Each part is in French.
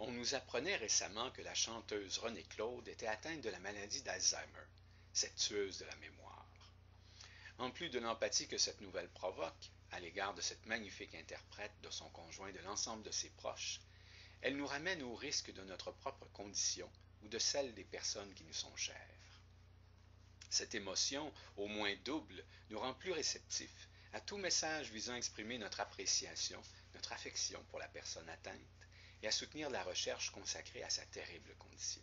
On nous apprenait récemment que la chanteuse Renée Claude était atteinte de la maladie d'Alzheimer, cette tueuse de la mémoire. En plus de l'empathie que cette nouvelle provoque, à l'égard de cette magnifique interprète, de son conjoint et de l'ensemble de ses proches, elle nous ramène au risque de notre propre condition ou de celle des personnes qui nous sont chères. Cette émotion, au moins double, nous rend plus réceptifs à tout message visant à exprimer notre appréciation, notre affection pour la personne atteinte et à soutenir la recherche consacrée à sa terrible condition.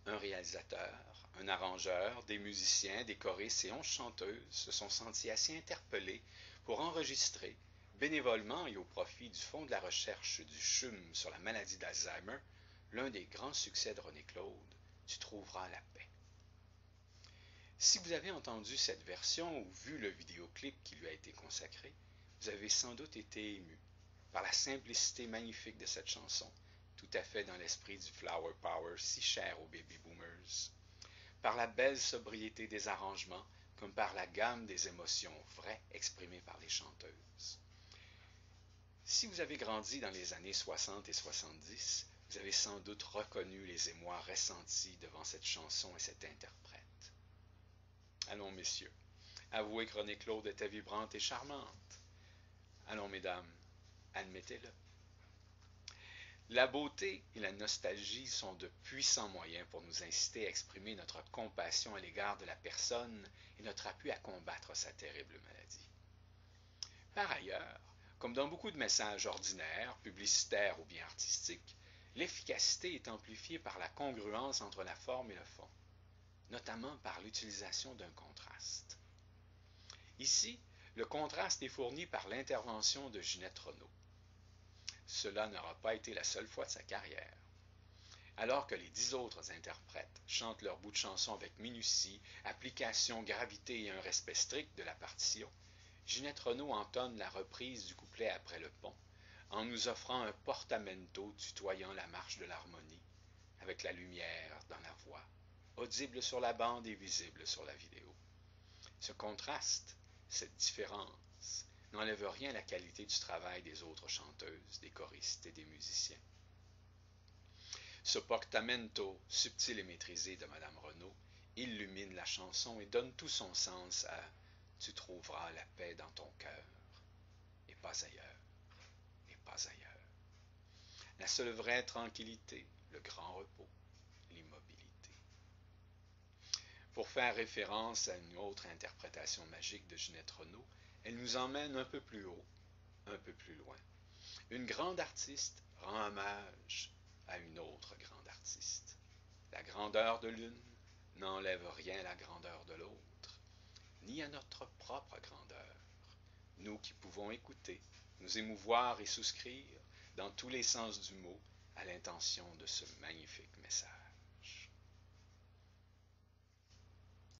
Un réalisateur, un arrangeur, des musiciens, des choristes et 11 chanteuses se sont sentis assez interpellés pour enregistrer, bénévolement et au profit du Fonds de la recherche du CHUM sur la maladie d'Alzheimer, l'un des grands succès de Renée Claude, Tu trouveras la paix. Si vous avez entendu cette version ou vu le vidéoclip qui lui a été consacré, vous avez sans doute été ému par la simplicité magnifique de cette chanson, tout à fait dans l'esprit du flower power si cher aux baby boomers, par la belle sobriété des arrangements, comme par la gamme des émotions vraies exprimées par les chanteuses. Si vous avez grandi dans les années 60 et 70, vous avez sans doute reconnu les émois ressentis devant cette chanson et cet interprète. Allons, messieurs, avouez que Renée Claude était vibrante et charmante. Allons, mesdames, admettez-le. La beauté et la nostalgie sont de puissants moyens pour nous inciter à exprimer notre compassion à l'égard de la personne et notre appui à combattre sa terrible maladie. Par ailleurs, comme dans beaucoup de messages ordinaires, publicitaires ou bien artistiques, l'efficacité est amplifiée par la congruence entre la forme et le fond, notamment par l'utilisation d'un contraste. Ici, le contraste est fourni par l'intervention de Ginette Renault. Cela n'aura pas été la seule fois de sa carrière. Alors que les 10 autres interprètes chantent leur bout de chanson avec minutie, application, gravité et un respect strict de la partition, Ginette Renault entonne la reprise du couplet après le pont, en nous offrant un portamento tutoyant la marche de l'harmonie, avec la lumière dans la voix, audible sur la bande et visible sur la vidéo. Ce contraste, cette différence, n'enlève rien à la qualité du travail des autres chanteuses, des choristes et des musiciens. Ce portamento subtil et maîtrisé de Madame Renaud illumine la chanson et donne tout son sens à « Tu trouveras la paix dans ton cœur, et pas ailleurs, et pas ailleurs. » La seule vraie tranquillité, le grand repos, l'immobilité. Pour faire référence à une autre interprétation magique de Ginette Renaud, elle nous emmène un peu plus haut, un peu plus loin. Une grande artiste rend hommage à une autre grande artiste. La grandeur de l'une n'enlève rien à la grandeur de l'autre, ni à notre propre grandeur. Nous qui pouvons écouter, nous émouvoir et souscrire, dans tous les sens du mot, à l'intention de ce magnifique message.